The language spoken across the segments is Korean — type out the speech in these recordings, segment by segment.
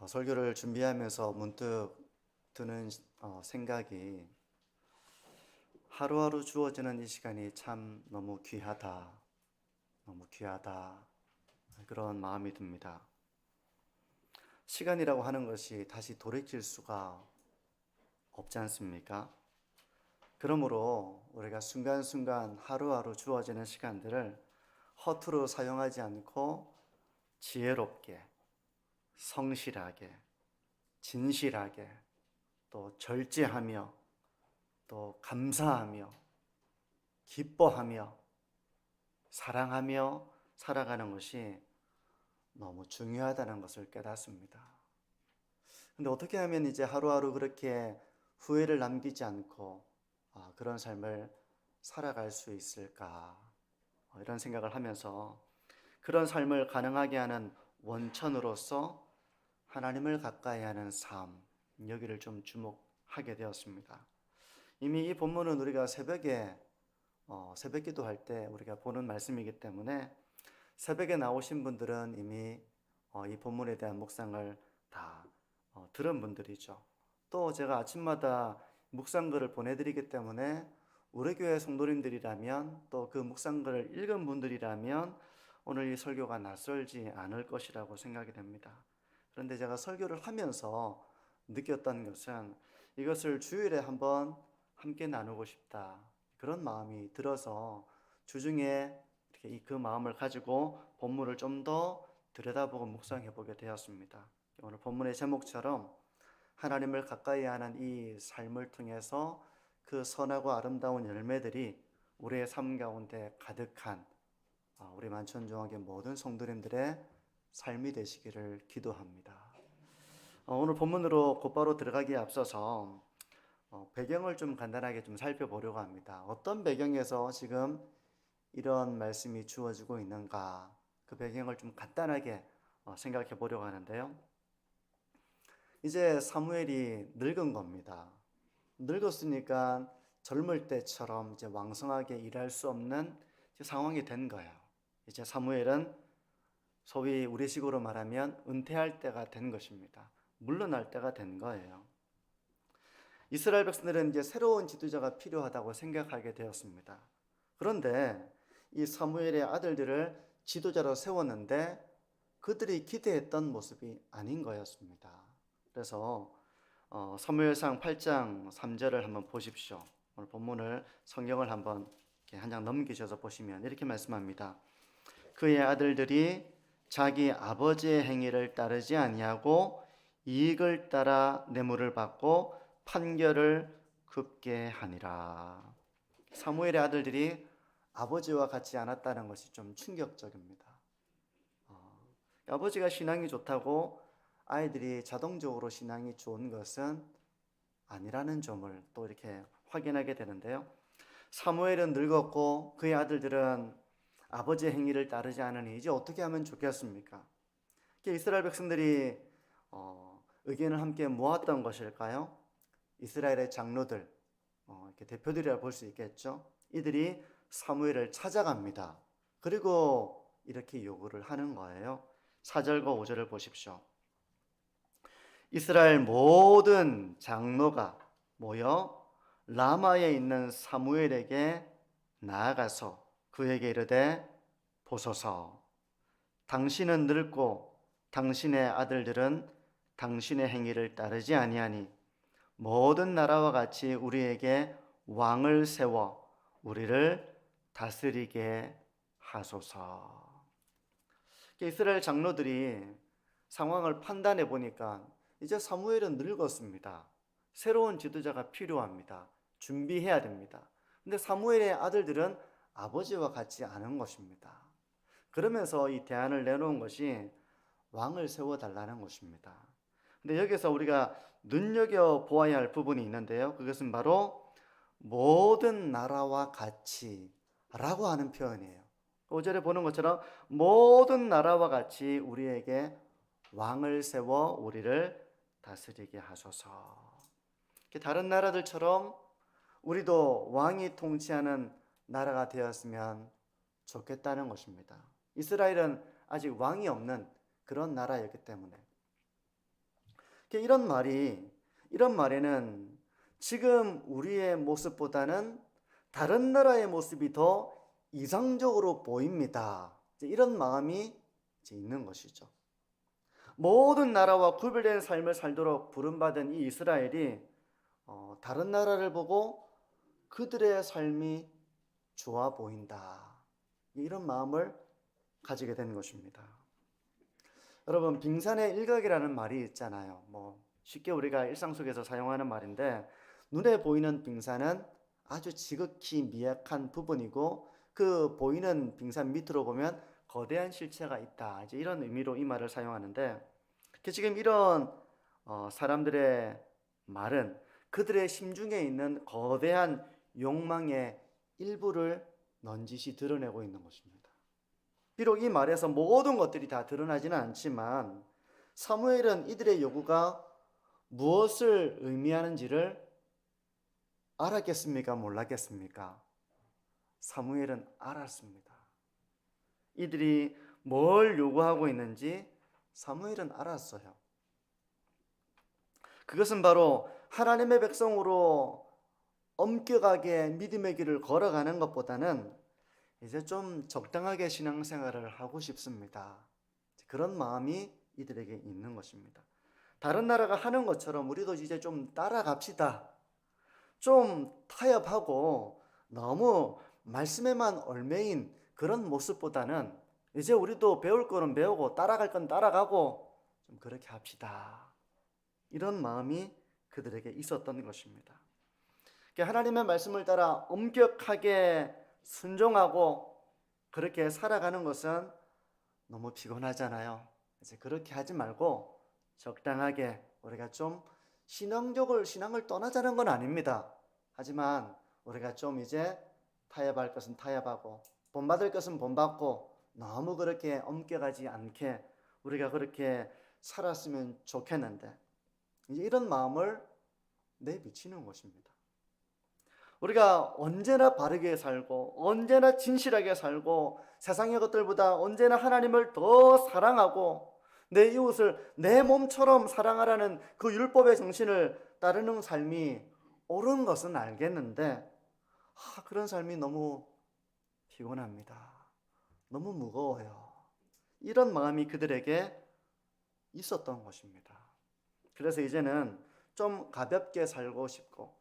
설교를 준비하면서 문득 드는 생각이 하루하루 주어지는 이 시간이 참 너무 귀하다, 너무 귀하다 그런 마음이 듭니다. 시간이라고 하는 것이 다시 돌이킬 수가 없지 않습니까? 그러므로 우리가 순간순간 하루하루 주어지는 시간들을 허투루 사용하지 않고 지혜롭게, 성실하게, 진실하게, 또 절제하며, 또 감사하며, 기뻐하며, 사랑하며 살아가는 것이 너무 중요하다는 것을 깨닫습니다. 근데 어떻게 하면 이제 하루하루 그렇게 후회를 남기지 않고 그런 삶을 살아갈 수 있을까? 이런 생각을 하면서 그런 삶을 가능하게 하는 원천으로서 하나님을 가까이 하는 삶, 여기를 좀 주목하게 되었습니다. 이미 이 본문은 우리가 새벽에 새벽 기도할 때 우리가 보는 말씀이기 때문에 새벽에 나오신 분들은 이미 이 본문에 대한 묵상을 다 들은 분들이죠. 또 제가 아침마다 묵상글을 보내드리기 때문에 우리 교회 성도님들이라면 또 그 묵상글을 읽은 분들이라면 오늘 이 설교가 낯설지 않을 것이라고 생각이 됩니다. 그런데 제가 설교를 하면서 느꼈던 것은 이것을 주일에 한번 함께 나누고 싶다, 그런 마음이 들어서 주중에 이렇게 그 마음을 가지고 본문을 좀 더 들여다보고 묵상해 보게 되었습니다. 오늘 본문의 제목처럼 하나님을 가까이 하는 이 삶을 통해서 그 선하고 아름다운 열매들이 우리의 삶 가운데 가득한 우리 만천중앙의 모든 성도님들의 삶이 되시기를 기도합니다. 오늘 본문으로 곧바로 들어가기에 앞서서 배경을 좀 간단하게 좀 살펴보려고 합니다. 어떤 배경에서 지금 이런 말씀이 주어지고 있는가, 그 배경을 좀 간단하게 생각해 보려고 하는데요. 이제 사무엘이 늙은 겁니다. 늙었으니까 젊을 때처럼 이제 왕성하게 일할 수 없는 상황이 된 거예요. 이제 사무엘은 소위 우리식으로 말하면 은퇴할 때가 된 것입니다. 물러날 때가 된 거예요. 이스라엘 백성들은 이제 새로운 지도자가 필요하다고 생각하게 되었습니다. 그런데 이 사무엘의 아들들을 지도자로 세웠는데 그들이 기대했던 모습이 아닌 거였습니다. 그래서 사무엘상 8장 3절을 한번 보십시오. 오늘 본문을 성경을 한번 한 장 넘기셔서 보시면 이렇게 말씀합니다. 그의 아들들이 자기 아버지의 행위를 따르지 아니하고 이익을 따라 뇌물을 받고 판결을 굽게 하니라. 사무엘의 아들들이 아버지와 같지 않았다는 것이 좀 충격적입니다. 아버지가 신앙이 좋다고 아이들이 자동적으로 신앙이 좋은 것은 아니라는 점을 또 이렇게 확인하게 되는데요. 사무엘은 늙었고 그의 아들들은 아버지의 행위를 따르지 않으니 이제 어떻게 하면 좋겠습니까? 이스라엘 백성들이 의견을 함께 모았던 것일까요? 이스라엘의 장로들, 이렇게 대표들이라 볼 수 있겠죠. 이들이 사무엘을 찾아갑니다. 그리고 이렇게 요구를 하는 거예요. 4절과 5절을 보십시오. 이스라엘 모든 장로가 모여 라마에 있는 사무엘에게 나아가서 그에게 이르되 보소서, 당신은 늙고 당신의 아들들은 당신의 행위를 따르지 아니하니 모든 나라와 같이 우리에게 왕을 세워 우리를 다스리게 하소서. 이스라엘 장로들이 상황을 판단해 보니까 이제 사무엘은 늙었습니다. 새로운 지도자가 필요합니다. 준비해야 됩니다. 근데 사무엘의 아들들은 아버지와 같지 않은 것입니다. 그러면서 이 대안을 내놓은 것이 왕을 세워달라는 것입니다. 근데 여기서 우리가 눈여겨보아야 할 부분이 있는데요. 그것은 바로 모든 나라와 같이 라고 하는 표현이에요. 5절에 보는 것처럼 모든 나라와 같이 우리에게 왕을 세워 우리를 다스리게 하소서. 다른 나라들처럼 우리도 왕이 통치하는 나라가 되었으면 좋겠다는 것입니다. 이스라엘은 아직 왕이 없는 그런 나라였기 때문에 이런 말에는 지금 우리의 모습보다는 다른 나라의 모습이 더 이상적으로 보입니다. 이런 마음이 있는 것이죠. 모든 나라와 구별된 삶을 살도록 부름받은 이 이스라엘이 다른 나라를 보고 그들의 삶이 좋아 보인다. 이런 마음을 가지게 된 것입니다. 여러분, 빙산의 일각이라는 말이 있잖아요. 쉽게 우리가 일상 속에서 사용하는 말인데, 눈에 보이는 빙산은 아주 지극히 미약한 부분이고 그 보이는 빙산 밑으로 보면 거대한 실체가 있다. 이제 이런 의미로 이 말을 사용하는데, 지금 이런 사람들의 말은 그들의 심중에 있는 거대한 욕망의 일부를 넌지시 드러내고 있는 것입니다. 비록 이 말에서 모든 것들이 다 드러나지는 않지만 사무엘은 이들의 요구가 무엇을 의미하는지를 알았겠습니까? 몰랐겠습니까? 사무엘은 알았습니다. 이들이 뭘 요구하고 있는지 사무엘은 알았어요. 그것은 바로 하나님의 백성으로 엄격하게 믿음의 길을 걸어가는 것보다는 이제 좀 적당하게 신앙생활을 하고 싶습니다. 그런 마음이 이들에게 있는 것입니다. 다른 나라가 하는 것처럼 우리도 이제 좀 따라갑시다. 좀 타협하고 너무 말씀에만 얽매인 그런 모습보다는 이제 우리도 배울 거는 배우고 따라갈 건 따라가고 좀 그렇게 합시다. 이런 마음이 그들에게 있었던 것입니다. 하나님의 말씀을 따라 엄격하게 순종하고 그렇게 살아가는 것은 너무 피곤하잖아요. 그래서 그렇게 하지 말고 적당하게 우리가 좀 신앙을 떠나자는 건 아닙니다. 하지만 우리가 좀 이제 타협할 것은 타협하고 본받을 것은 본받고 너무 그렇게 엄격하지 않게 우리가 그렇게 살았으면 좋겠는데 이제 이런 마음을 내비치는 것입니다. 우리가 언제나 바르게 살고 언제나 진실하게 살고 세상의 것들보다 언제나 하나님을 더 사랑하고 내 이웃을 내 몸처럼 사랑하라는 그 율법의 정신을 따르는 삶이 옳은 것은 알겠는데 그런 삶이 너무 피곤합니다. 너무 무거워요. 이런 마음이 그들에게 있었던 것입니다. 그래서 이제는 좀 가볍게 살고 싶고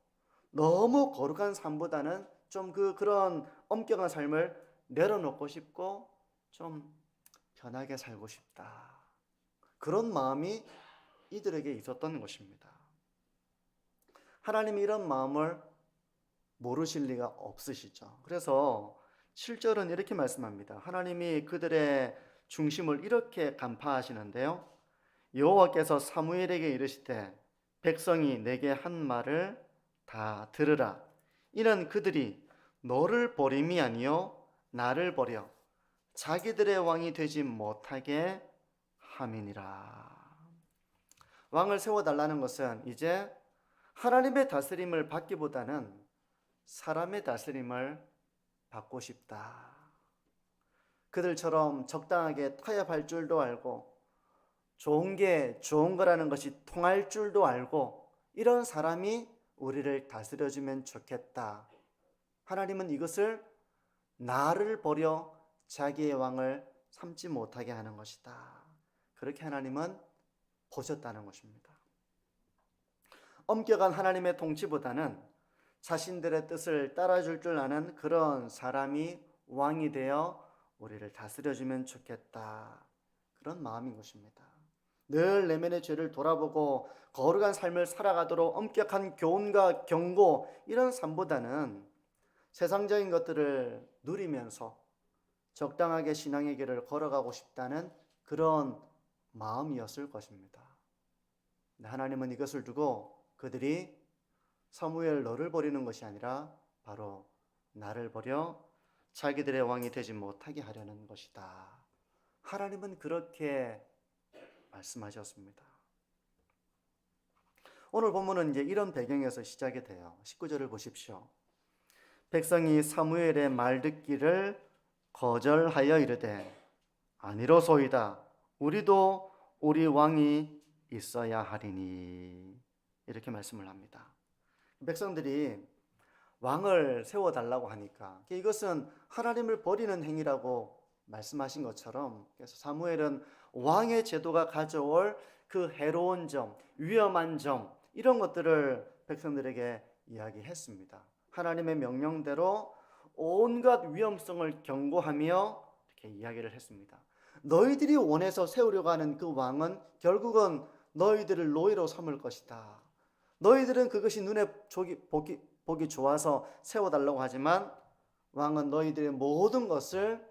너무 거룩한 삶보다는 좀 그런 엄격한 삶을 내려놓고 싶고 좀 편하게 살고 싶다. 그런 마음이 이들에게 있었던 것입니다. 하나님이 이런 마음을 모르실 리가 없으시죠. 그래서 7절은 이렇게 말씀합니다. 하나님이 그들의 중심을 이렇게 간파하시는데요. 여호와께서 사무엘에게 이르시되 백성이 내게 한 말을 다 들으라. 이는 그들이 너를 버림이 아니요 나를 버려 자기들의 왕이 되지 못하게 함이니라. 왕을 세워달라는 것은 이제 하나님의 다스림을 받기보다는 사람의 다스림을 받고 싶다. 그들처럼 적당하게 타협할 줄도 알고 좋은 게 좋은 거라는 것이 통할 줄도 알고 이런 사람이 우리를 다스려주면 좋겠다. 하나님은 이것을 나를 버려 자기의 왕을 삼지 못하게 하는 것이다. 그렇게 하나님은 보셨다는 것입니다. 엄격한 하나님의 통치보다는 자신들의 뜻을 따라줄 줄 아는 그런 사람이 왕이 되어 우리를 다스려주면 좋겠다. 그런 마음인 것입니다. 늘 내면의 죄를 돌아보고 거룩한 삶을 살아가도록 엄격한 교훈과 경고 이런 삶보다는 세상적인 것들을 누리면서 적당하게 신앙의 길을 걸어가고 싶다는 그런 마음이었을 것입니다. 하나님은 이것을 두고 그들이 사무엘 너를 버리는 것이 아니라 바로 나를 버려 자기들의 왕이 되지 못하게 하려는 것이다. 하나님은 그렇게 말씀하셨습니다. 오늘 본문은 이제 이런 배경에서 시작이 돼요. 19절을 보십시오. 백성이 사무엘의 말 듣기를 거절하여 이르되 아니로소이다. 우리도 우리 왕이 있어야 하리니 이렇게 말씀을 합니다. 백성들이 왕을 세워달라고 하니까 이것은 하나님을 버리는 행위라고 말씀하신 것처럼, 그래서 사무엘은 왕의 제도가 가져올 그 해로운 점, 위험한 점, 이런 것들을 백성들에게 이야기했습니다. 하나님의 명령대로 온갖 위험성을 경고하며 이렇게 이야기를 했습니다. 너희들이 원해서 세우려고 하는 그 왕은 결국은 너희들을 노예로 삼을 것이다. 너희들은 그것이 눈에 보기 좋아서 세워달라고 하지만 왕은 너희들의 모든 것을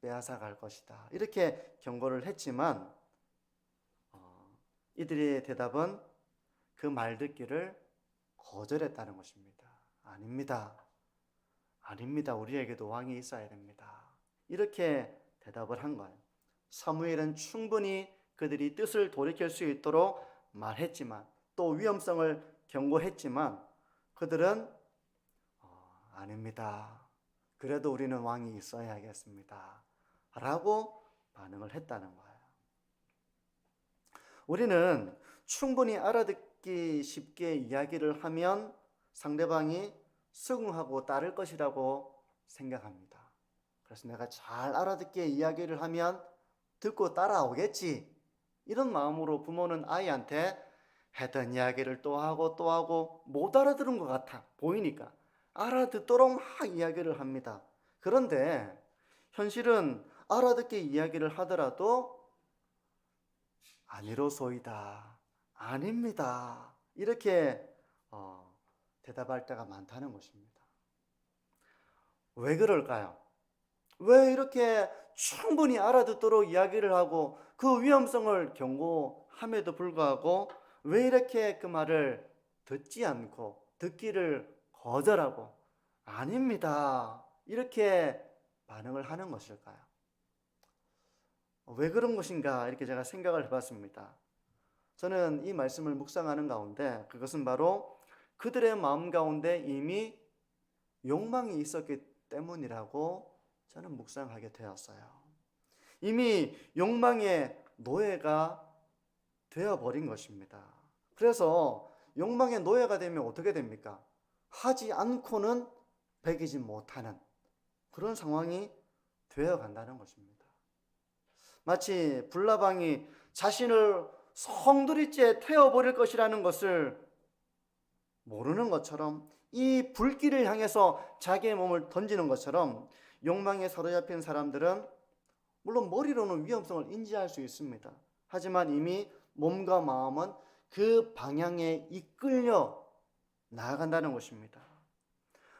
빼앗아 갈 것이다. 이렇게 경고를 했지만 이들의 대답은 그 말 듣기를 거절했다는 것입니다. 아닙니다. 아닙니다. 우리에게도 왕이 있어야 됩니다. 이렇게 대답을 한 거예요. 사무엘은 충분히 그들이 뜻을 돌이킬 수 있도록 말했지만, 또 위험성을 경고했지만 그들은 아닙니다. 그래도 우리는 왕이 있어야겠습니다. 라고 반응을 했다는 거예요. 우리는 충분히 알아듣기 쉽게 이야기를 하면 상대방이 수긍하고 따를 것이라고 생각합니다. 그래서 내가 잘 알아듣게 이야기를 하면 듣고 따라오겠지, 이런 마음으로 부모는 아이한테 했던 이야기를 또 하고 못 알아들은 것 같아 보이니까 알아듣도록 막 이야기를 합니다. 그런데 현실은 알아듣게 이야기를 하더라도 아니로소이다, 아닙니다, 이렇게 대답할 때가 많다는 것입니다. 왜 그럴까요? 왜 이렇게 충분히 알아듣도록 이야기를 하고 그 위험성을 경고함에도 불구하고 왜 이렇게 그 말을 듣지 않고 듣기를 거절하고 아닙니다, 이렇게 반응을 하는 것일까요? 왜 그런 것인가 이렇게 제가 생각을 해봤습니다. 저는 이 말씀을 묵상하는 가운데 그것은 바로 그들의 마음 가운데 이미 욕망이 있었기 때문이라고 저는 묵상하게 되었어요. 이미 욕망의 노예가 되어버린 것입니다. 그래서 욕망의 노예가 되면 어떻게 됩니까? 하지 않고는 배기지 못하는 그런 상황이 되어간다는 것입니다. 마치 불나방이 자신을 송두리째 태워버릴 것이라는 것을 모르는 것처럼, 이 불길을 향해서 자기의 몸을 던지는 것처럼 욕망에 사로잡힌 사람들은 물론 머리로는 위험성을 인지할 수 있습니다. 하지만 이미 몸과 마음은 그 방향에 이끌려 나아간다는 것입니다.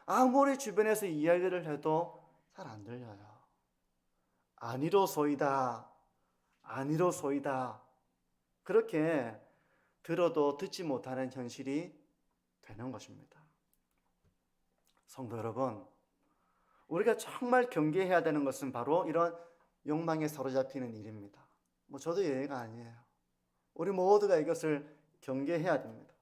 아무리 주변에서 이야기를 해도 잘 안 들려요. 아니로소이다, 아니로소이다, 그렇게 들어도 듣지 못하는 현실이 되는 것입니다. 성도 여러분, 우리가 정말 경계해야 되는 것은 바로 이런 욕망에 사로잡히는 일입니다. 저도 예외가 아니에요. 우리 모두가 이것을 경계해야 됩니다.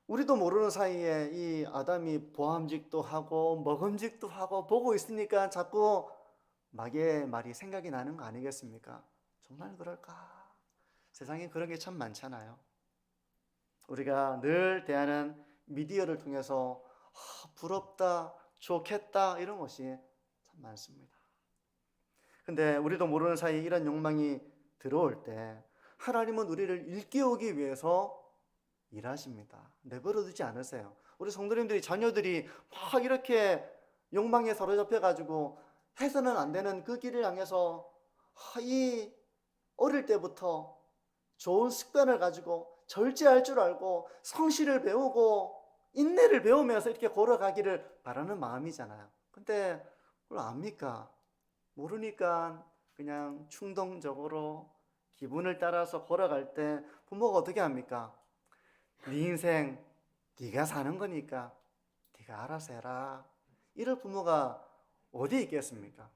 우리도 모르는 사이에 이 아담이 보암직도 하고 먹음직도 하고 보고 있으니까 자꾸 마귀의 말이 생각이 나는 거 아니겠습니까? 정말 그럴까? 세상에 그런 게 참 많잖아요. 우리가 늘 대하는 미디어를 통해서 부럽다, 좋겠다, 이런 것이 참 많습니다. 근데 우리도 모르는 사이에 이런 욕망이 들어올 때 하나님은 우리를 일깨우기 위해서 일하십니다. 내버려 두지 않으세요. 우리 성도님들이, 자녀들이 막 이렇게 욕망에 사로잡혀가지고 해서는 안 되는 그 길을 향해서 이 어릴 때부터 좋은 습관을 가지고 절제할 줄 알고 성실을 배우고 인내를 배우면서 이렇게 걸어가기를 바라는 마음이잖아요. 근데 그걸 압니까? 모르니까 그냥 충동적으로 기분을 따라서 걸어갈 때 부모가 어떻게 합니까? 네 인생 네가 사는 거니까 네가 알아서 해라, 이럴 부모가 어디 있겠습니까?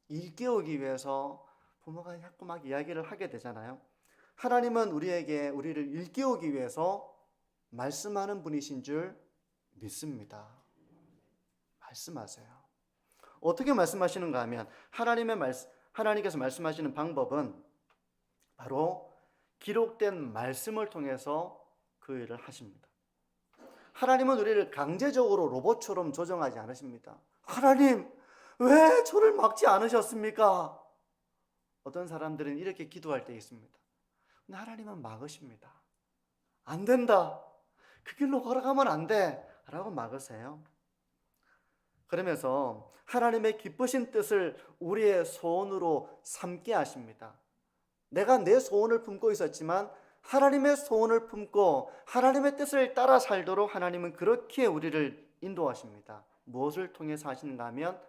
일깨우기 위해서 부모가 자꾸 막 이야기를 하게 되잖아요. 하나님은 우리를 일깨우기 위해서 말씀하는 분이신 줄 믿습니다. 말씀하세요. 어떻게 말씀하시는가 하면 하나님께서 말씀하시는 방법은 바로 기록된 말씀을 통해서 그 일을 하십니다. 하나님은 우리를 강제적으로 로봇처럼 조정하지 않으십니다. 하나님, 왜 저를 막지 않으셨습니까? 어떤 사람들은 이렇게 기도할 때 있습니다. 근데 하나님은 막으십니다. 안 된다. 그 길로 걸어가면 안 돼. 라고 막으세요. 그러면서 하나님의 기쁘신 뜻을 우리의 소원으로 삼게 하십니다. 내가 내 소원을 품고 있었지만 하나님의 소원을 품고 하나님의 뜻을 따라 살도록 하나님은 그렇게 우리를 인도하십니다. 무엇을 통해서 하시는가 하면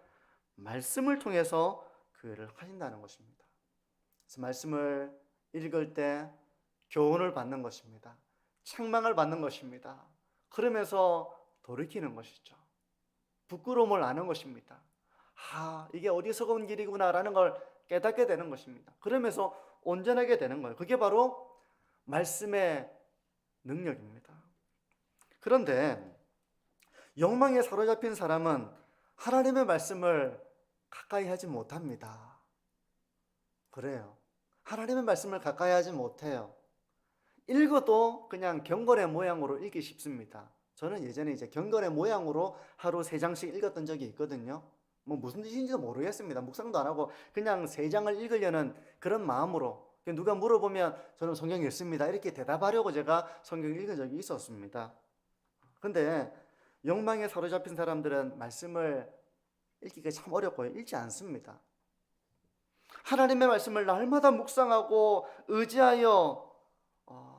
말씀을 통해서 그 일을 하신다는 것입니다. 그래서 말씀을 읽을 때 교훈을 받는 것입니다. 책망을 받는 것입니다. 그러면서 돌이키는 것이죠. 부끄러움을 아는 것입니다. 이게 어디서 온 길이구나라는 걸 깨닫게 되는 것입니다. 그러면서 온전하게 되는 거예요. 그게 바로 말씀의 능력입니다. 그런데 욕망에 사로잡힌 사람은 하나님의 말씀을 가까이 하지 못합니다. 그래요. 하나님의 말씀을 가까이 하지 못해요. 읽어도 그냥 경건의 모양으로 읽기 쉽습니다. 저는 예전에 이제 경건의 모양으로 하루 3장씩 읽었던 적이 있거든요. 뭐 무슨 뜻인지도 모르겠습니다. 묵상도 안 하고 그냥 3장을 읽으려는 그런 마음으로, 누가 물어보면 저는 성경 읽습니다 이렇게 대답하려고 제가 성경 읽은 적이 있었습니다. 근데 욕망에 사로잡힌 사람들은 말씀을 읽기가 참 어렵고요. 읽지 않습니다. 하나님의 말씀을 날마다 묵상하고 의지하여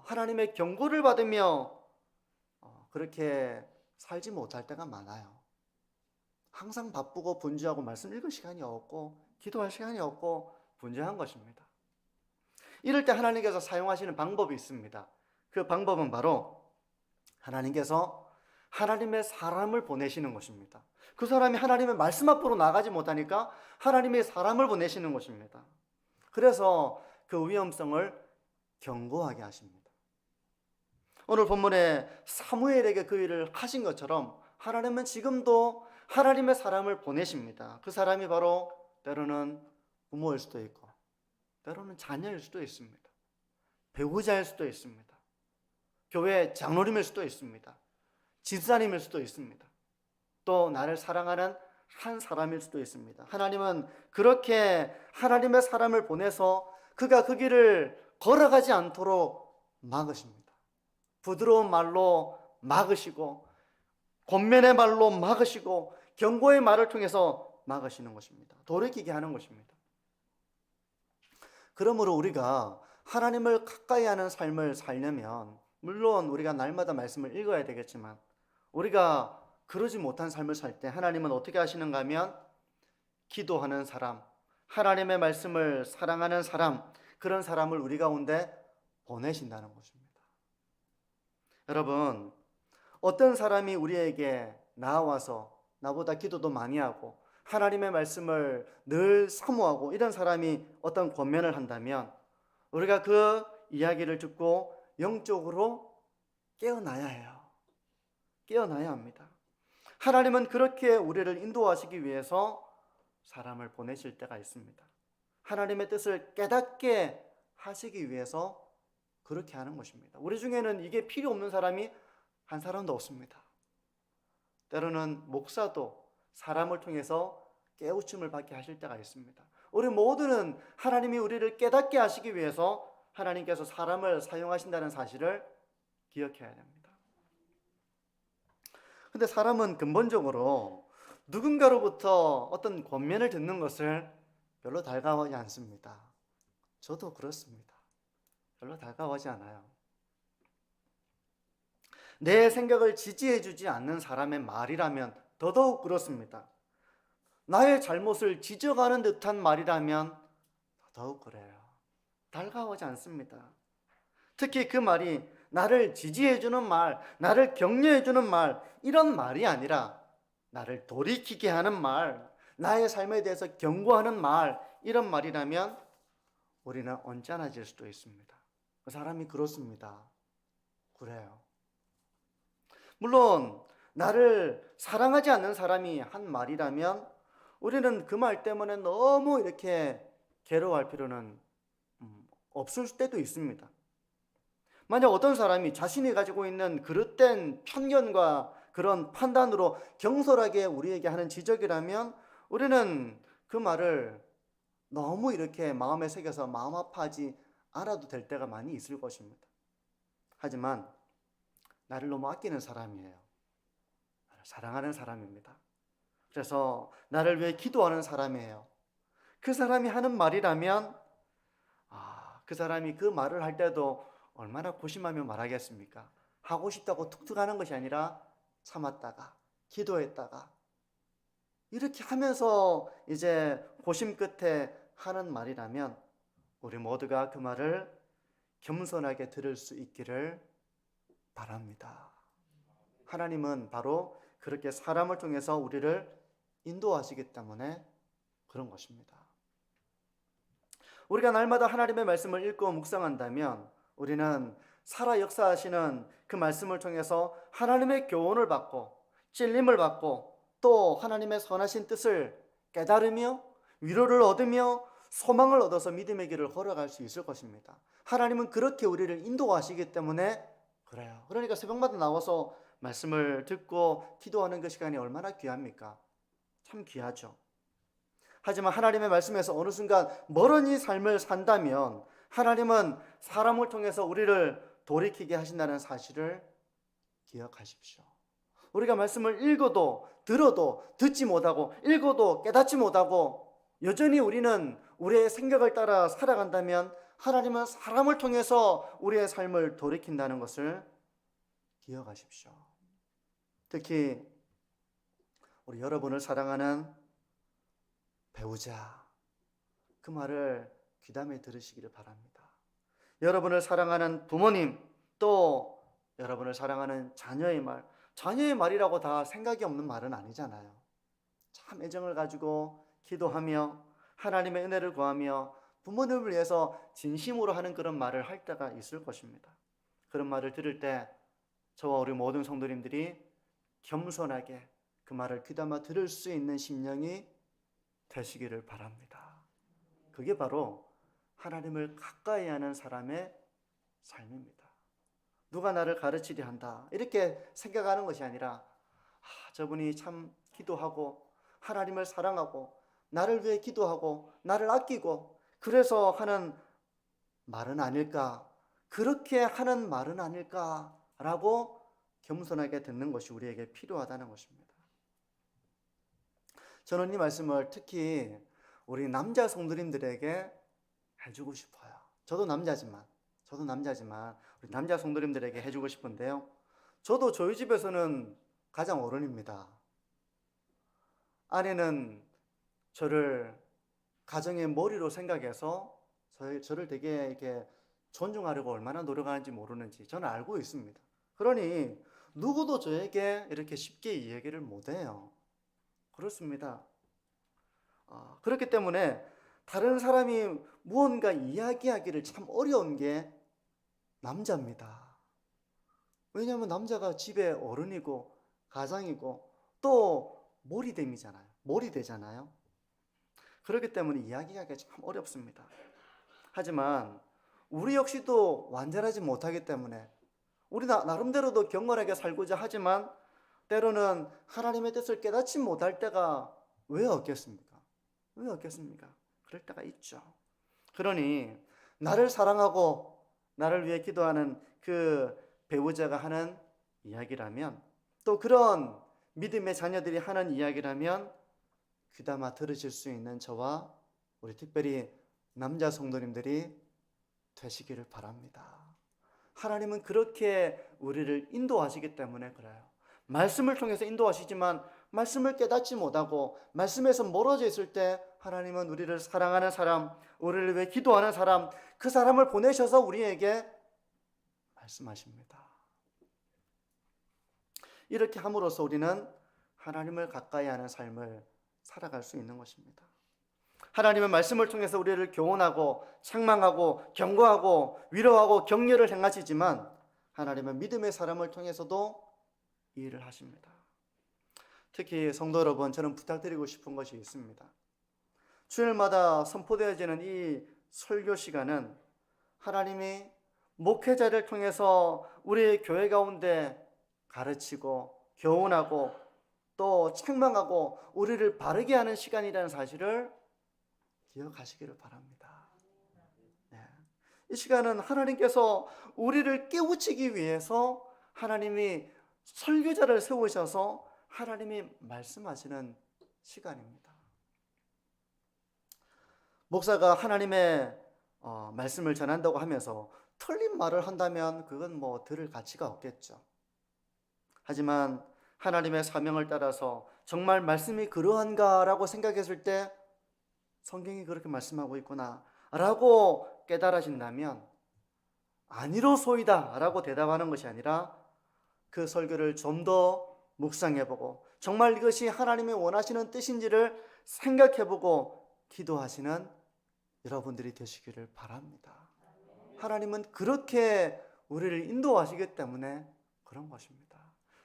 하나님의 경고를 받으며 그렇게 살지 못할 때가 많아요. 항상 바쁘고 분주하고 말씀 읽을 시간이 없고 기도할 시간이 없고 분주한 것입니다. 이럴 때 하나님께서 사용하시는 방법이 있습니다. 그 방법은 바로 하나님께서 하나님의 사람을 보내시는 것입니다. 그 사람이 하나님의 말씀 앞으로 나가지 못하니까 하나님의 사람을 보내시는 것입니다. 그래서 그 위험성을 경고하게 하십니다. 오늘 본문에 사무엘에게 그 일을 하신 것처럼 하나님은 지금도 하나님의 사람을 보내십니다. 그 사람이 바로 때로는 부모일 수도 있고 때로는 자녀일 수도 있습니다. 배우자일 수도 있습니다. 교회 장로님일 수도 있습니다. 집사님일 수도 있습니다. 또 나를 사랑하는 한 사람일 수도 있습니다. 하나님은 그렇게 하나님의 사람을 보내서 그가 그 길을 걸어가지 않도록 막으십니다. 부드러운 말로 막으시고 권면의 말로 막으시고 경고의 말을 통해서 막으시는 것입니다. 돌이키게 하는 것입니다. 그러므로 우리가 하나님을 가까이 하는 삶을 살려면 물론 우리가 날마다 말씀을 읽어야 되겠지만 우리가 그러지 못한 삶을 살 때 하나님은 어떻게 하시는가 하면 기도하는 사람, 하나님의 말씀을 사랑하는 사람, 그런 사람을 우리 가운데 보내신다는 것입니다. 여러분, 어떤 사람이 우리에게 나와서 나보다 기도도 많이 하고 하나님의 말씀을 늘 사모하고 이런 사람이 어떤 권면을 한다면 우리가 그 이야기를 듣고 영적으로 깨어나야 해요. 깨어나야 합니다. 하나님은 그렇게 우리를 인도하시기 위해서 사람을 보내실 때가 있습니다. 하나님의 뜻을 깨닫게 하시기 위해서 그렇게 하는 것입니다. 우리 중에는 이게 필요 없는 사람이 한 사람도 없습니다. 때로는 목사도 사람을 통해서 깨우침을 받게 하실 때가 있습니다. 우리 모두는 하나님이 우리를 깨닫게 하시기 위해서 하나님께서 사람을 사용하신다는 사실을 기억해야 됩니다. 근데 사람은 근본적으로 누군가로부터 어떤 권면을 듣는 것을 별로 달가워하지 않습니다. 저도 그렇습니다. 별로 달가워하지 않아요. 내 생각을 지지해 주지 않는 사람의 말이라면 더더욱 그렇습니다. 나의 잘못을 지적하는 듯한 말이라면 더더욱 그래요. 달가워하지 않습니다. 특히 그 말이 나를 지지해 주는 말, 나를 격려해 주는 말, 이런 말이 아니라 나를 돌이키게 하는 말, 나의 삶에 대해서 경고하는 말, 이런 말이라면 우리는 언짢아질 수도 있습니다. 그 사람이 그렇습니다. 그래요. 물론 나를 사랑하지 않는 사람이 한 말이라면 우리는 그 말 때문에 너무 이렇게 괴로워할 필요는 없을 때도 있습니다. 만약 어떤 사람이 자신이 가지고 있는 그릇된 편견과 그런 판단으로 경솔하게 우리에게 하는 지적이라면 우리는 그 말을 너무 이렇게 마음에 새겨서 마음 아파하지 않아도 될 때가 많이 있을 것입니다. 하지만 나를 너무 아끼는 사람이에요. 나를 사랑하는 사람입니다. 그래서 나를 위해 기도하는 사람이에요. 그 사람이 하는 말이라면 그 사람이 그 말을 할 때도 얼마나 고심하며 말하겠습니까? 하고 싶다고 툭툭 하는 것이 아니라 참았다가 기도했다가 이렇게 하면서 이제 고심 끝에 하는 말이라면 우리 모두가 그 말을 겸손하게 들을 수 있기를 바랍니다. 하나님은 바로 그렇게 사람을 통해서 우리를 인도하시기 때문에 그런 것입니다. 우리가 날마다 하나님의 말씀을 읽고 묵상한다면 우리는 살아 역사하시는 그 말씀을 통해서 하나님의 교훈을 받고 찔림을 받고 또 하나님의 선하신 뜻을 깨달으며 위로를 얻으며 소망을 얻어서 믿음의 길을 걸어갈 수 있을 것입니다. 하나님은 그렇게 우리를 인도하시기 때문에 그래요. 그러니까 새벽마다 나와서 말씀을 듣고 기도하는 그 시간이 얼마나 귀합니까? 참 귀하죠. 하지만 하나님의 말씀에서 어느 순간 멀어진 삶을 산다면 하나님은 사람을 통해서 우리를 돌이키게 하신다는 사실을 기억하십시오. 우리가 말씀을 읽어도 들어도 듣지 못하고 읽어도 깨닫지 못하고 여전히 우리는 우리의 생각을 따라 살아간다면 하나님은 사람을 통해서 우리의 삶을 돌이킨다는 것을 기억하십시오. 특히 우리 여러분을 사랑하는 배우자, 그 말을 귀담아 들으시기를 바랍니다. 여러분을 사랑하는 부모님, 또 여러분을 사랑하는 자녀의 말, 자녀의 말이라고 다 생각이 없는 말은 아니잖아요. 참 애정을 가지고 기도하며 하나님의 은혜를 구하며 부모님을 위해서 진심으로 하는 그런 말을 할 때가 있을 것입니다. 그런 말을 들을 때 저와 우리 모든 성도님들이 겸손하게 그 말을 귀담아 들을 수 있는 심령이 되시기를 바랍니다. 그게 바로 하나님을 가까이 하는 사람의 삶입니다. 누가 나를 가르치려 한다 이렇게 생각하는 것이 아니라 저분이 참 기도하고 하나님을 사랑하고 나를 위해 기도하고 나를 아끼고 그래서 하는 말은 아닐까, 그렇게 하는 말은 아닐까라고 겸손하게 듣는 것이 우리에게 필요하다는 것입니다. 저는 이 말씀을 특히 우리 남자 성도님들에게 해주고 싶어요. 저도 남자지만 우리 남자 성도님들에게 해주고 싶은데요. 저도 저희 집에서는 가장 어른입니다. 아내는 저를 가정의 머리로 생각해서 저를 되게 이렇게 존중하려고 얼마나 노력하는지 모르는지 저는 알고 있습니다. 그러니 누구도 저에게 이렇게 쉽게 이야기를 못해요. 그렇습니다. 그렇기 때문에 다른 사람이 무언가 이야기하기를 참 어려운 게 남자입니다. 왜냐하면 남자가 집의 어른이고 가장이고 또 몰이되잖아요. 그렇기 때문에 이야기하기가 참 어렵습니다. 하지만 우리 역시도 완전하지 못하기 때문에 우리 나름대로도 경건하게 살고자 하지만 때로는 하나님의 뜻을 깨닫지 못할 때가 왜 없겠습니까? 그럴 때가 있죠. 그러니 나를 사랑하고 나를 위해 기도하는 그 배우자가 하는 이야기라면 또 그런 믿음의 자녀들이 하는 이야기라면 귀담아 들으실 수 있는 저와 우리 특별히 남자 성도님들이 되시기를 바랍니다. 하나님은 그렇게 우리를 인도하시기 때문에 그래요. 말씀을 통해서 인도하시지만 말씀을 깨닫지 못하고 말씀에서 멀어져 있을 때 하나님은 우리를 사랑하는 사람, 우리를 위해 기도하는 사람, 그 사람을 보내셔서 우리에게 말씀하십니다. 이렇게 함으로써 우리는 하나님을 가까이 하는 삶을 살아갈 수 있는 것입니다. 하나님은 말씀을 통해서 우리를 교훈하고 책망하고 경고하고 위로하고 격려를 행하시지만 하나님은 믿음의 사람을 통해서도 이 일을 하십니다. 특히 성도 여러분, 저는 부탁드리고 싶은 것이 있습니다. 주일마다 선포되어지는 이 설교 시간은 하나님이 목회자를 통해서 우리 교회 가운데 가르치고 교훈하고 또 책망하고 우리를 바르게 하는 시간이라는 사실을 기억하시기를 바랍니다. 네. 이 시간은 하나님께서 우리를 깨우치기 위해서 하나님이 설교자를 세우셔서 하나님이 말씀하시는 시간입니다. 목사가 하나님의 말씀을 전한다고 하면서 틀린 말을 한다면 그건 뭐 들을 가치가 없겠죠. 하지만 하나님의 사명을 따라서 정말 말씀이 그러한가라고 생각했을 때 성경이 그렇게 말씀하고 있구나 라고 깨달아진다면 아니로소이다 라고 대답하는 것이 아니라 그 설교를 좀 더 묵상해보고 정말 이것이 하나님이 원하시는 뜻인지를 생각해보고 기도하시는 여러분들이 되시기를 바랍니다. 하나님은 그렇게 우리를 인도하시기 때문에 그런 것입니다.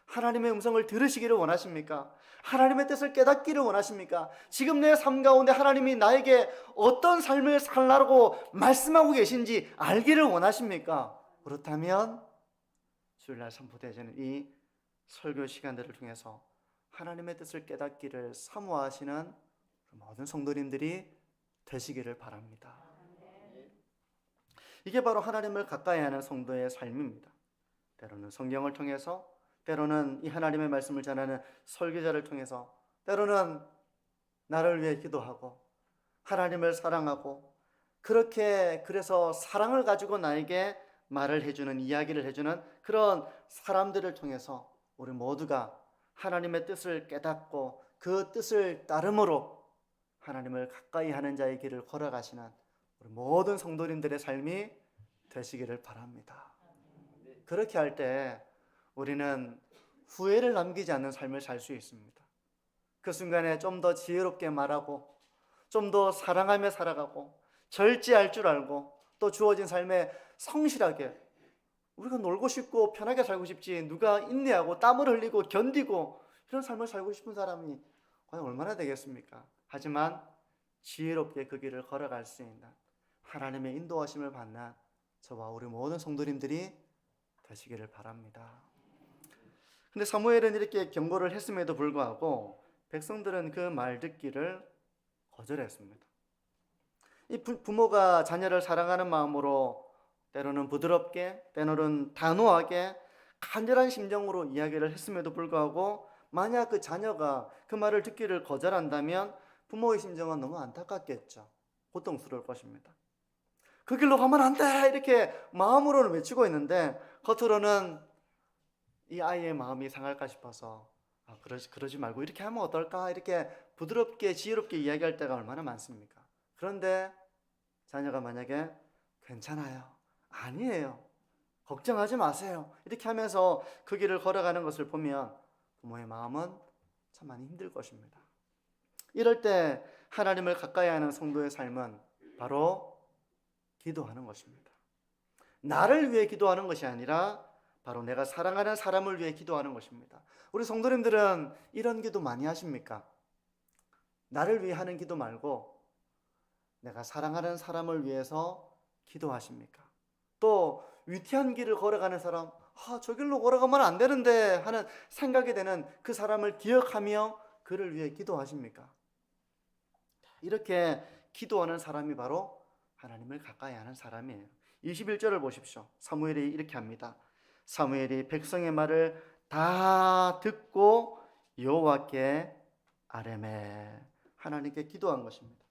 하나님의 음성을 들으시기를 원하십니까? 하나님의 뜻을 깨닫기를 원하십니까? 지금 내 삶 가운데 하나님이 나에게 어떤 삶을 살라고 말씀하고 계신지 알기를 원하십니까? 그렇다면 주일날 선포되어지는 이 설교 시간들을 통해서 하나님의 뜻을 깨닫기를 사모하시는 모든 성도님들이 되시기를 바랍니다. 이게 바로 하나님을 가까이 하는 성도의 삶입니다. 때로는 성경을 통해서, 때로는 이 하나님의 말씀을 전하는 설교자를 통해서, 때로는 나를 위해 기도하고 하나님을 사랑하고 그래서 사랑을 가지고 나에게 말을 해주는, 이야기를 해주는 그런 사람들을 통해서 우리 모두가 하나님의 뜻을 깨닫고 그 뜻을 따름으로 하나님을 가까이 하는 자의 길을 걸어가시는 우리 모든 성도님들의 삶이 되시기를 바랍니다. 그렇게 할 때 우리는 후회를 남기지 않는 삶을 살 수 있습니다. 그 순간에 좀 더 지혜롭게 말하고 좀 더 사랑하며 살아가고 절제할 줄 알고 또 주어진 삶에 성실하게, 우리가 놀고 싶고 편하게 살고 싶지 누가 인내하고 땀을 흘리고 견디고 이런 삶을 살고 싶은 사람이 과연 얼마나 되겠습니까? 하지만 지혜롭게 그 길을 걸어갈 수 있는 하나님의 인도하심을 받는 저와 우리 모든 성도님들이 되시기를 바랍니다. 근데 사무엘은 이렇게 경고를 했음에도 불구하고 백성들은 그 말 듣기를 거절했습니다. 이 부모가 자녀를 사랑하는 마음으로 때로는 부드럽게, 때로는 단호하게 간절한 심정으로 이야기를 했음에도 불구하고 만약 그 자녀가 그 말을 듣기를 거절한다면 부모의 심정은 너무 안타깝겠죠. 고통스러울 것입니다. 그 길로 가면 안 돼! 이렇게 마음으로는 외치고 있는데 겉으로는 이 아이의 마음이 상할까 싶어서 그러지 말고 이렇게 하면 어떨까? 이렇게 부드럽게 지혜롭게 이야기할 때가 얼마나 많습니까? 그런데 자녀가 만약에 괜찮아요, 아니에요, 걱정하지 마세요 이렇게 하면서 그 길을 걸어가는 것을 보면 부모의 마음은 참 많이 힘들 것입니다. 이럴 때 하나님을 가까이 하는 성도의 삶은 바로 기도하는 것입니다. 나를 위해 기도하는 것이 아니라 바로 내가 사랑하는 사람을 위해 기도하는 것입니다. 우리 성도님들은 이런 기도 많이 하십니까? 나를 위해 하는 기도 말고 내가 사랑하는 사람을 위해서 기도하십니까? 또 위태한 길을 걸어가는 사람, 저 길로 걸어가면 안 되는데 하는 생각이 되는 그 사람을 기억하며 그를 위해 기도하십니까? 이렇게 기도하는 사람이 바로 하나님을 가까이 하는 사람이에요. 21절을 보십시오. 사무엘이 이렇게 합니다. 사무엘이 백성의 말을 다 듣고 여호와께 아뢰매, 하나님께 기도한 것입니다.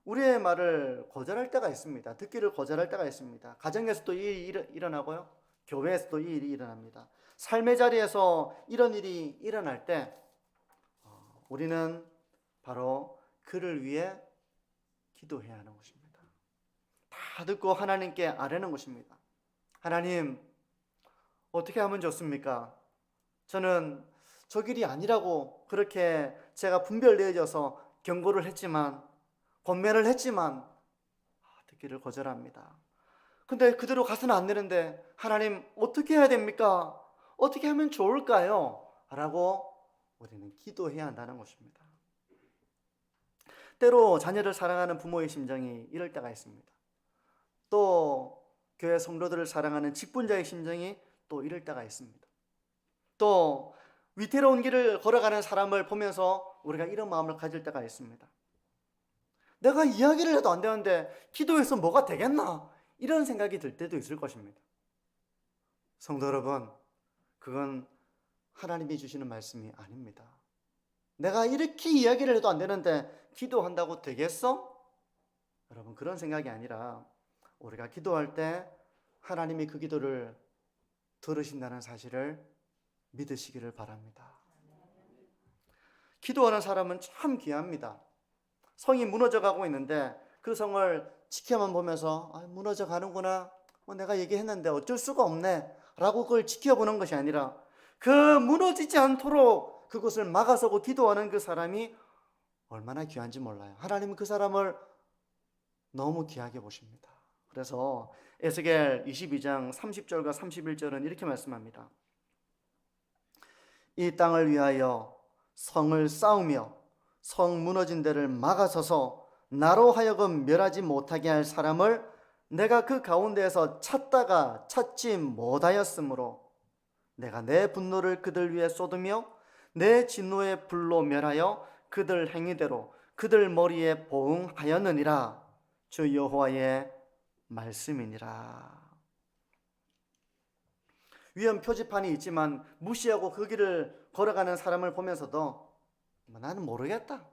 우리의 말을 거절할 때가 있습니다. 듣기를 거절할 때가 있습니다. 가정에서도 이 일이 일어나고요, 교회에서도 이 일이 일어납니다. 삶의 자리에서 이런 일이 일어날 때 우리는 바로 그를 위해 기도해야 하는 것입니다. 다 듣고 하나님께 아뢰는 것입니다. 하나님, 어떻게 하면 좋습니까? 저는 저 길이 아니라고 그렇게 제가 분별되어져서 경고를 했지만, 권면을 했지만 듣기를 거절합니다. 근데 그대로 가서는 안 되는데 하나님 어떻게 해야 됩니까? 어떻게 하면 좋을까요? 라고 우리는 기도해야 한다는 것입니다. 때로 자녀를 사랑하는 부모의 심정이 이럴 때가 있습니다. 또 교회 성도들을 사랑하는 직분자의 심정이 또 이럴 때가 있습니다. 또 위태로운 길을 걸어가는 사람을 보면서 우리가 이런 마음을 가질 때가 있습니다. 내가 이야기를 해도 안 되는데 기도해서 뭐가 되겠나? 이런 생각이 들 때도 있을 것입니다. 성도 여러분, 그건 하나님이 주시는 말씀이 아닙니다. 내가 이렇게 이야기를 해도 안 되는데 기도한다고 되겠어? 여러분, 그런 생각이 아니라 우리가 기도할 때 하나님이 그 기도를 들으신다는 사실을 믿으시기를 바랍니다. 기도하는 사람은 참 귀합니다. 성이 무너져가고 있는데 그 성을 지켜만 보면서 무너져 가는구나, 내가 얘기했는데 어쩔 수가 없네 라고 그걸 지켜보는 것이 아니라 그 무너지지 않도록 그것을 막아서고 기도하는 그 사람이 얼마나 귀한지 몰라요. 하나님은 그 사람을 너무 귀하게 보십니다. 그래서 에스겔 22장 30절과 31절은 이렇게 말씀합니다. 이 땅을 위하여 성을 쌓으며 성 무너진 데를 막아서서 나로 하여금 멸하지 못하게 할 사람을 내가 그 가운데에서 찾다가 찾지 못하였으므로 내가 내 분노를 그들 위에 쏟으며 내 진노의 불로 멸하여 그들 행위대로 그들 머리에 보응하였느니라. 주 여호와의 말씀이니라. 위험 표지판이 있지만 무시하고 그 길을 걸어가는 사람을 보면서도 나는 모르겠다,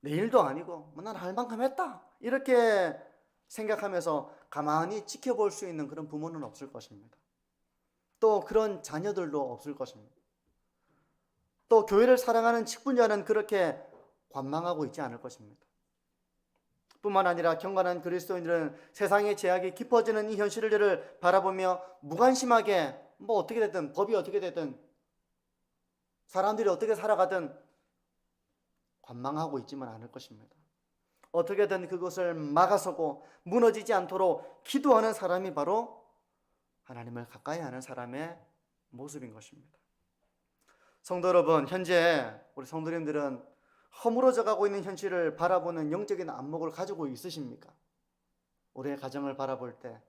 내일도 아니고 난 할 만큼 했다, 이렇게 생각하면서 가만히 지켜볼 수 있는 그런 부모는 없을 것입니다. 또 그런 자녀들도 없을 것입니다. 또 교회를 사랑하는 직분자는 그렇게 관망하고 있지 않을 것입니다. 뿐만 아니라 경건한 그리스도인들은 세상의 제약이 깊어지는 이 현실을 바라보며 무관심하게 어떻게 되든, 법이 어떻게 되든, 사람들이 어떻게 살아가든 관망하고 있지만 않을 것입니다. 어떻게든 그것을 막아서고 무너지지 않도록 기도하는 사람이 바로 하나님을 가까이 하는 사람의 모습인 것입니다. 성도 여러분, 현재 우리 성도님들은 허물어져 가고 있는 현실을 바라보는 영적인 안목을 가지고 있으십니까? 우리의 가정을 바라볼 때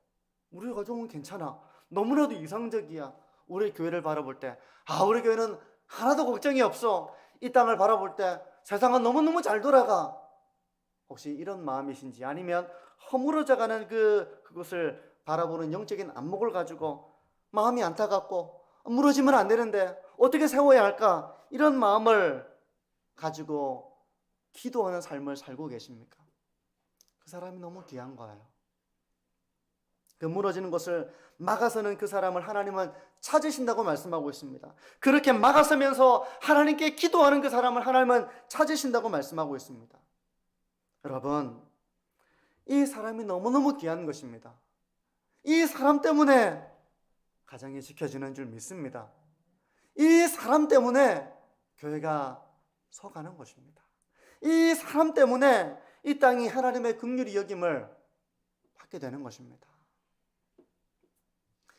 우리 가정은 괜찮아, 너무나도 이상적이야. 우리 교회를 바라볼 때 우리 교회는 하나도 걱정이 없어. 이 땅을 바라볼 때 세상은 너무너무 잘 돌아가. 혹시 이런 마음이신지, 아니면 허물어져 가는 그것을 바라보는 영적인 안목을 가지고 마음이 안타깝고 무너지면 안 되는데 어떻게 세워야 할까, 이런 마음을 가지고 기도하는 삶을 살고 계십니까? 그 사람이 너무 귀한 거예요. 그 무너지는 것을 막아서는 그 사람을 하나님은 찾으신다고 말씀하고 있습니다. 그렇게 막아서면서 하나님께 기도하는 그 사람을 하나님은 찾으신다고 말씀하고 있습니다. 여러분, 이 사람이 너무너무 귀한 것입니다. 이 사람 때문에 가정이 지켜지는 줄 믿습니다. 이 사람 때문에 교회가 서가는 것입니다. 이 사람 때문에 이 땅이 하나님의 긍휼히 여김을 받게 되는 것입니다.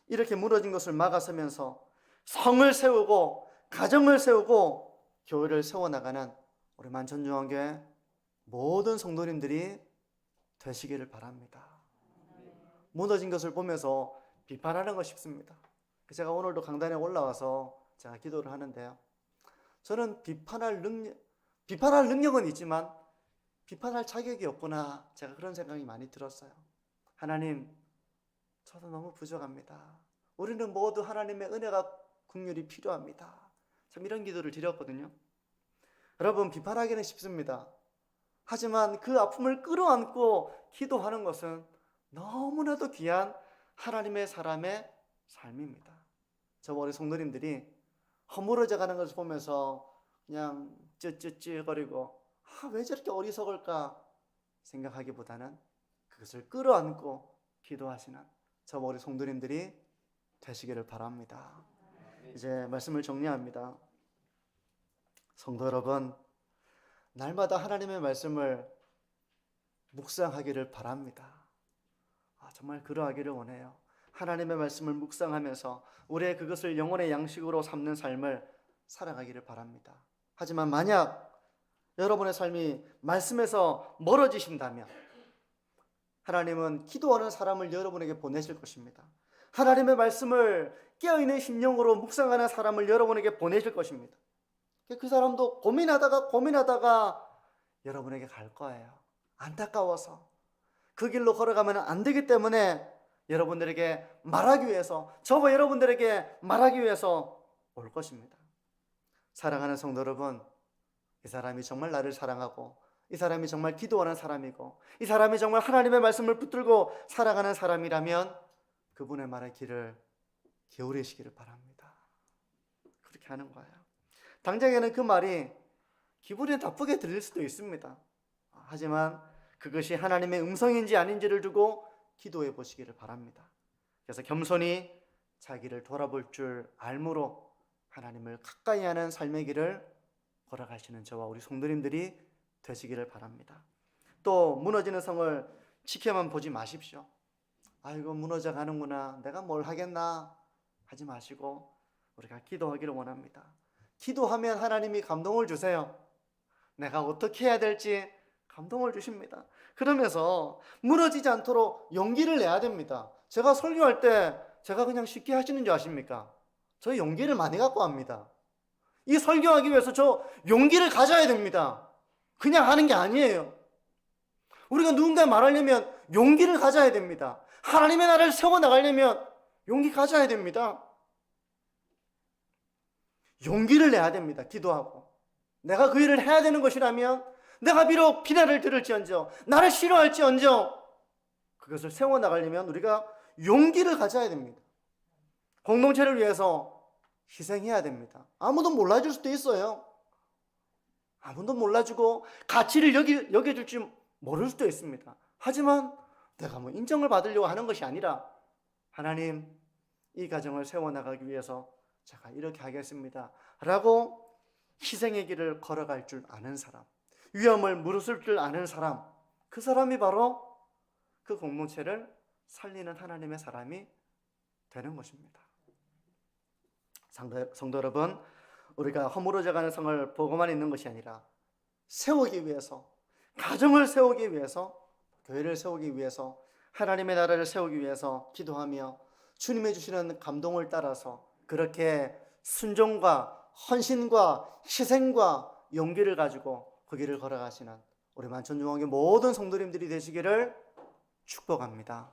이렇게 무너진 것을 막아서면서 성을 세우고 가정을 세우고 교회를 세워나가는 우리 만천중앙교회 모든 성도님들이 되시기를 바랍니다. 무너진 것을 보면서 비판하는 것 쉽습니다. 제가 오늘도 강단에 올라와서 제가 기도를 하는데요, 저는 비판할 능력은 있지만 비판할 자격이 없구나, 제가 그런 생각이 많이 들었어요. 하나님, 저도 너무 부족합니다. 우리는 모두 하나님의 은혜가 긍휼이 필요합니다. 참 이런 기도를 드렸거든요. 여러분, 비판하기는 쉽습니다. 하지만 그 아픔을 끌어안고 기도하는 것은 너무나도 귀한 하나님의 사람의 삶입니다. 저와 우리 성도님들이 허물어져 가는 것을 보면서 그냥 쯧쯧쯧거리고 왜 저렇게 어리석을까 생각하기보다는 그것을 끌어안고 기도하시는 저와 우리 성도님들이 되시기를 바랍니다. 이제 말씀을 정리합니다. 성도 여러분, 날마다 하나님의 말씀을 묵상하기를 바랍니다. 정말 그러하기를 원해요. 하나님의 말씀을 묵상하면서 우리의 그것을 영혼의 양식으로 삼는 삶을 살아가기를 바랍니다. 하지만 만약 여러분의 삶이 말씀에서 멀어지신다면, 하나님은 기도하는 사람을 여러분에게 보내실 것입니다. 하나님의 말씀을 깨어있는 심령으로 묵상하는 사람을 여러분에게 보내실 것입니다. 그 사람도 고민하다가 여러분에게 갈 거예요. 안타까워서 그 길로 걸어가면 안 되기 때문에 여러분들에게 말하기 위해서, 저와 여러분들에게 말하기 위해서 올 것입니다. 사랑하는 성도 여러분, 이 사람이 정말 나를 사랑하고, 이 사람이 정말 기도하는 사람이고, 이 사람이 정말 하나님의 말씀을 붙들고 살아가는 사람이라면 그분의 말의 귀를 기울이시기를 바랍니다. 그렇게 하는 거예요. 당장에는 그 말이 기분이 나쁘게 들릴 수도 있습니다. 하지만 그것이 하나님의 음성인지 아닌지를 두고 기도해 보시기를 바랍니다. 그래서 겸손히 자기를 돌아볼 줄 알므로 하나님을 가까이 하는 삶의 길을 걸어가시는 저와 우리 성도님들이 되시기를 바랍니다. 또 무너지는 성을 지켜만 보지 마십시오. 아이고 무너져 가는구나, 내가 뭘 하겠나 하지 마시고 우리가 기도하기를 원합니다. 기도하면 하나님이 감동을 주세요. 내가 어떻게 해야 될지 감동을 주십니다. 그러면서 무너지지 않도록 용기를 내야 됩니다. 제가 설교할 때 제가 그냥 쉽게 하시는 줄 아십니까? 저 용기를 많이 갖고 합니다. 이 설교하기 위해서 저 용기를 가져야 됩니다. 그냥 하는 게 아니에요. 우리가 누군가 말하려면 용기를 가져야 됩니다. 하나님의 나라를 세워나가려면 용기 가져야 됩니다. 용기를 내야 됩니다. 기도하고 내가 그 일을 해야 되는 것이라면, 내가 비록 비난을 들을지언정, 나를 싫어할지언정, 그것을 세워나가려면 우리가 용기를 가져야 됩니다. 공동체를 위해서 희생해야 됩니다. 아무도 몰라줄 수도 있어요. 아무도 몰라주고 가치를 여겨줄지 모를 수도 있습니다. 하지만 내가 뭐 인정을 받으려고 하는 것이 아니라, 하나님, 이 가정을 세워나가기 위해서 제가 이렇게 하겠습니다 라고 희생의 길을 걸어갈 줄 아는 사람, 위험을 무릅쓸 줄 아는 사람, 그 사람이 바로 그 공동체를 살리는 하나님의 사람이 되는 것입니다. 성도 여러분, 우리가 허물어져가는 성을 보고만 있는 것이 아니라 세우기 위해서, 가정을 세우기 위해서, 교회를 세우기 위해서, 하나님의 나라를 세우기 위해서 기도하며 주님의 주시는 감동을 따라서 그렇게 순종과 헌신과 희생과 용기를 가지고 그 길을 걸어가시는 우리 만천중앙의 모든 성도님들이 되시기를 축복합니다.